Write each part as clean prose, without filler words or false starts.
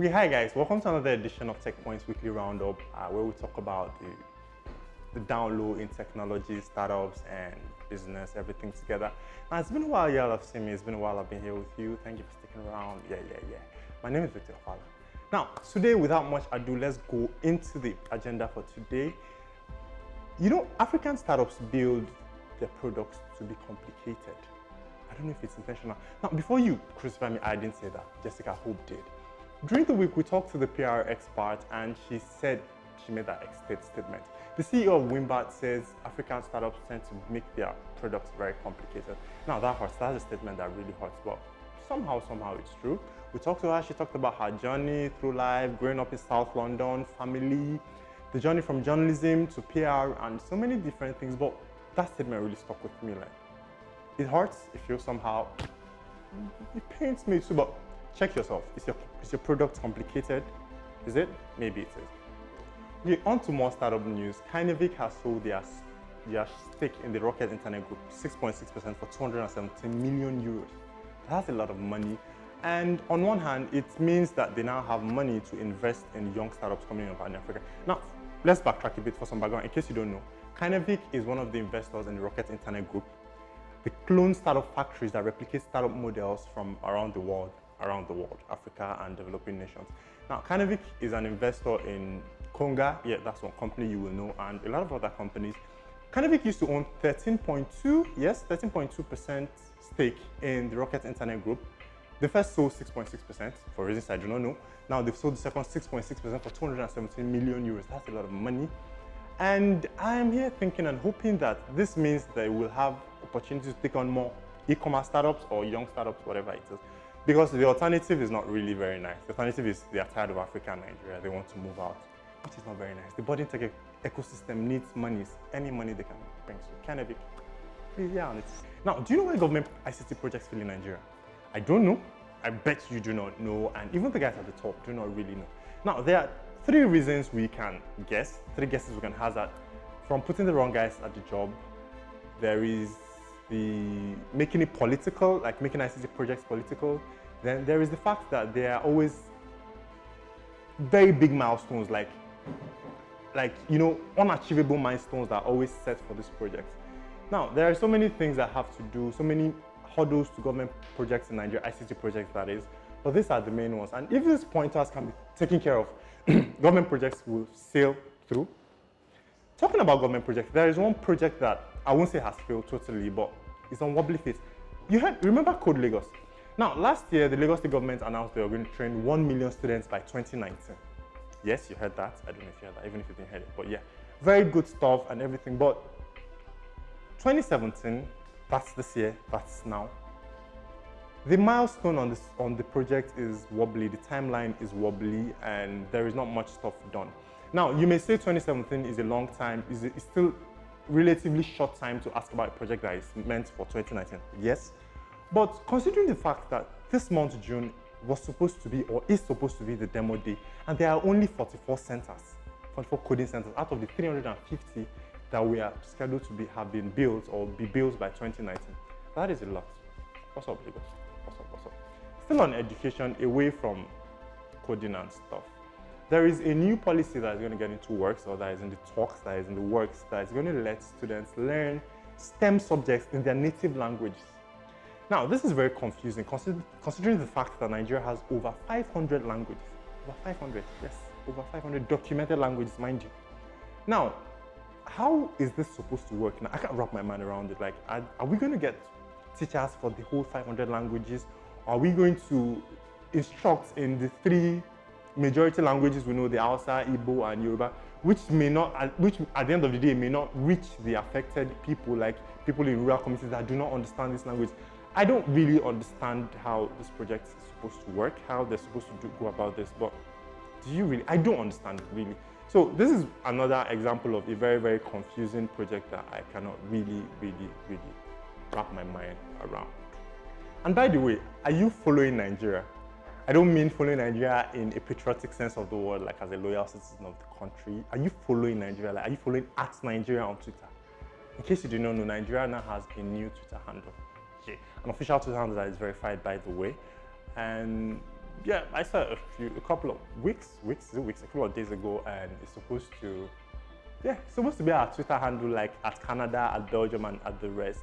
Okay, hi guys, welcome to another edition of Tech Points Weekly Roundup, where we talk about the down low in technology, startups, and business, everything together. Now, it's been a while y'all have seen me, it's been a while I've been here with you. Thank you for sticking around. Yeah. My name is Victor Fala. Now, today, without much ado, let's go into the agenda for today. You know, African startups build their products to be complicated. I don't know if it's intentional. Now, before you crucify me, I didn't say that. Jessica Hope did. During the week, we talked to the PR expert, and she made that statement. The CEO of Wimbart says African startups tend to make their products very complicated. Now, that hurts. That's a statement that really hurts, but somehow it's true. We talked to her. She talked about her journey through life, growing up in South London, family, the journey from journalism to PR, and so many different things. But that statement really stuck with me. Like, it hurts. It feels somehow. It pains me too, but check yourself. Is your product complicated? Is it? Maybe it is. Okay, on to more startup news. Kinnevik has sold their stake in the Rocket Internet Group, 6.6% for 217 million euros. That's a lot of money. And on one hand, it means that they now have money to invest in young startups coming up in Africa. Now, let's backtrack a bit for some background. In case you don't know, Kinnevik is one of the investors in the Rocket Internet Group, the clone startup factories that replicate startup models from around the world, Africa and developing nations. Now, Kinnevik is an investor in Konga, that's one company you will know, and a lot of other companies. Kinnevik used to own 13.2% stake in the Rocket Internet Group. They first sold 6.6% for reasons I do not know. Now they've sold the second 6.6% for 217 million euros. That's a lot of money. And I am here thinking and hoping that this means they will have opportunities to take on more e-commerce startups or young startups, whatever it is. Because the alternative is not really very nice. The alternative is they are tired of Africa and Nigeria. They want to move out, which is not very nice. The budding tech ecosystem needs money, any money they can bring. So Kinnevik, please, on it. Now, do you know why government ICT projects fail in Nigeria? I don't know. I bet you do not know. And even the guys at the top do not really know. Now, there are three reasons we can guess, three guesses we can hazard. From putting the wrong guys at the job, there is the making it political, like making ICT projects political. Then there is the fact that there are always very big milestones, like unachievable milestones that are always set for this project. Now, there are so many things that have to do, so many hurdles to government projects in Nigeria, ICT projects that is, but these are the main ones. And if these pointers can be taken care of, government projects will sail through. Talking about government projects, there is one project that I won't say has failed totally, but it's on wobbly feet. Remember Code Lagos? Now, last year, the Lagos State government announced they were going to train 1 million students by 2019. Yes, you heard that. I don't know if you heard that, even if you didn't hear it, but yeah, very good stuff and everything. But 2017, that's this year, that's now. The milestone on the project is wobbly, the timeline is wobbly, and there is not much stuff done. Now, you may say 2017 is a long time, it's still relatively short time to ask about a project that is meant for 2019. Yes, but considering the fact that this month, June, was supposed to be or is supposed to be the demo day, and there are only 44 coding centers out of the 350 that we are scheduled to have been built or be built by 2019. That is a lot. What's up, Lagos? What's up? Still on education, away from coding and stuff. There is a new policy that is going to get into works, or that is in the talks, that is in the works, that is going to let students learn STEM subjects in their native languages. Now, this is very confusing, considering the fact that Nigeria has over 500 languages. Over 500, yes, over 500 documented languages, mind you. Now, how is this supposed to work? Now, I can't wrap my mind around it. Like, are we going to get teachers for the whole 500 languages? Are we going to instruct in the three majority languages we know, the Hausa, Igbo, and Yoruba, which at the end of the day may not reach the affected people, like people in rural communities that do not understand this language? I don't really understand how this project is supposed to work, how they're supposed to go about this, but do you really? I don't understand it, really. So this is another example of a very, very confusing project that I cannot really wrap my mind around. And by the way, are you following Nigeria? I don't mean following Nigeria in a patriotic sense of the word, like as a loyal citizen of the country. Are you following Nigeria? Like, are you following @Nigeria on Twitter? In case you do not know, Nigeria now has a new Twitter handle. Okay, an official Twitter handle that is verified, by the way. And yeah, I saw it a couple of a couple of days ago, and it's supposed to, yeah, it's supposed to be our Twitter handle, like at Canada, at Belgium, and at the rest.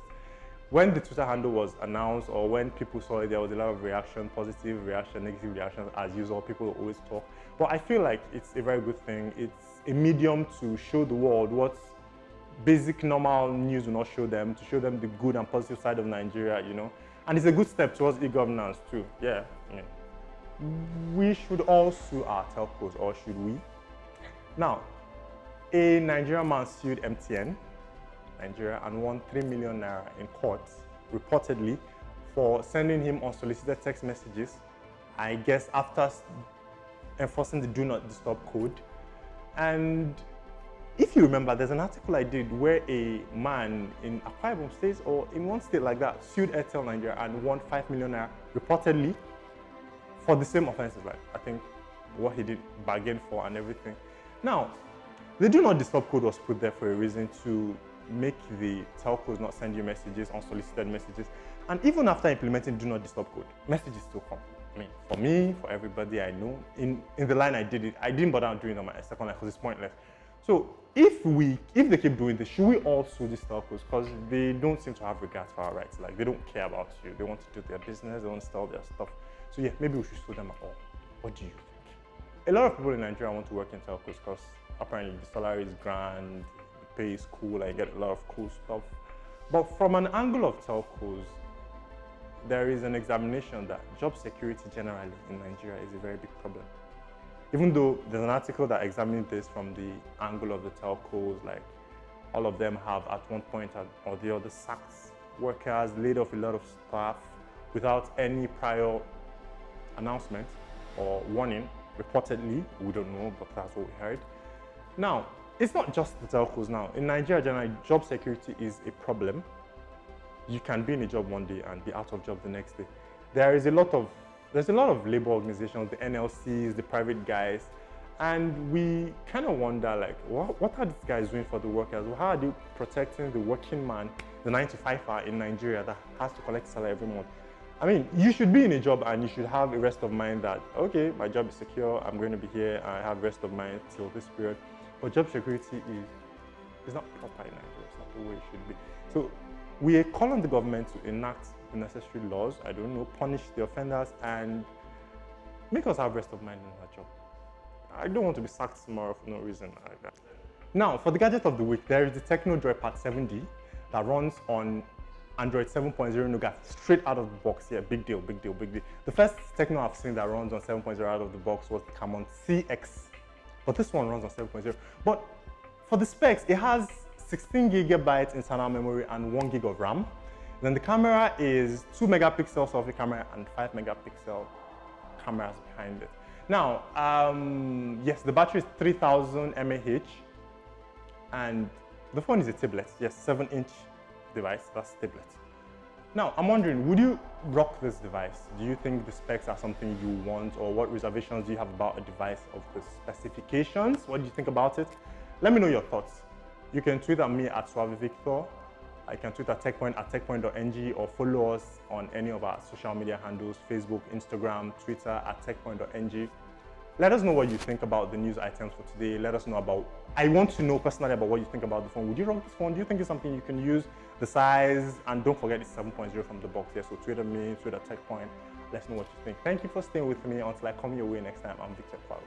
When the Twitter handle was announced, or when people saw it, there was a lot of reaction, positive reaction, negative reaction. As usual, people always talk. But I feel like it's a very good thing. It's a medium to show the world what basic normal news will not show them, to show them the good and positive side of Nigeria, you know. And it's a good step towards e-governance too. Yeah, I mean, we should all sue our telcos, or should we? Now, a Nigerian man sued MTN, Nigeria, and won 3 million naira in court, reportedly, for sending him unsolicited text messages, I guess after enforcing the do not disturb code. And if you remember, there's an article I did where a man in Akwa Ibom State, or in one state like that, sued Airtel Nigeria and won 5 million naira, reportedly, for the same offenses, like I think what he did bargain for and everything. Now, the do not disturb code was put there for a reason, to make the telcos not send you messages, unsolicited messages. And even after implementing do not disturb code, messages still come. I mean, for me, for everybody I know, in the line I did it, I didn't bother doing it on my second line because it's pointless. So if they keep doing this, should we all sue these telcos? Because they don't seem to have regard for our rights. Like, they don't care about you. They want to do their business, they want to sell their stuff. So yeah, maybe we should sue them at all. What do you think? A lot of people in Nigeria want to work in telcos because apparently the salary is grand, the pay is cool, I get a lot of cool stuff. But from an angle of telcos, there is an examination that job security generally in Nigeria is a very big problem. Even though there's an article that examined this from the angle of the telcos, like all of them have at one point or the other sacked workers, laid off a lot of staff without any prior announcement or warning, reportedly. We don't know, but that's what we heard. Now, it's not just the telcos now. In Nigeria, generally, job security is a problem. You can be in a job one day and be out of job the next day. There's a lot of labor organizations, the NLCs, the private guys, and we kind of wonder, like, what are these guys doing for the workers? How are they protecting the working man, the 9-to-5er in Nigeria that has to collect salary every month? I mean, you should be in a job and you should have a rest of mind that, okay, my job is secure, I'm going to be here, I have rest of mind till this period. But job security is not proper in Nigeria, it's not the way it should be. So we are calling the government to enact the necessary laws, I don't know, punish the offenders and make us have rest of mind in our job. I don't want to be sacked tomorrow for no reason like that. Now, for the gadget of the week, there is the Techno Joypad 7D that runs on Android 7.0 Nougat straight out of the box. Yeah, big deal, big deal, big deal. The first Techno I've seen that runs on 7.0 out of the box was the Camon CX, but this one runs on 7.0. But for the specs, it has 16 gigabytes internal memory and 1 gig of RAM. Then the camera is 2 megapixel selfie camera and 5 megapixel cameras behind it. Now, yes, the battery is 3000 mAh and the phone is a tablet. Yes, 7-inch device, that's tablet. Now, I'm wondering, would you rock this device? Do you think the specs are something you want, or what reservations do you have about a device of the specifications? What do you think about it? Let me know your thoughts. You can tweet at me at SuaveVictor. I can tweet at TechPoint at techpoint.ng, or follow us on any of our social media handles, Facebook, Instagram, Twitter at techpoint.ng. Let us know what you think about the news items for today. Let us know about, I want to know personally about what you think about the phone. Would you rock this phone? Do you think it's something you can use? The size, and don't forget it's 7.0 from the box here. So tweet at me, tweet at TechPoint. Let's know what you think. Thank you for staying with me until I come your way next time. I'm Victor Cloud.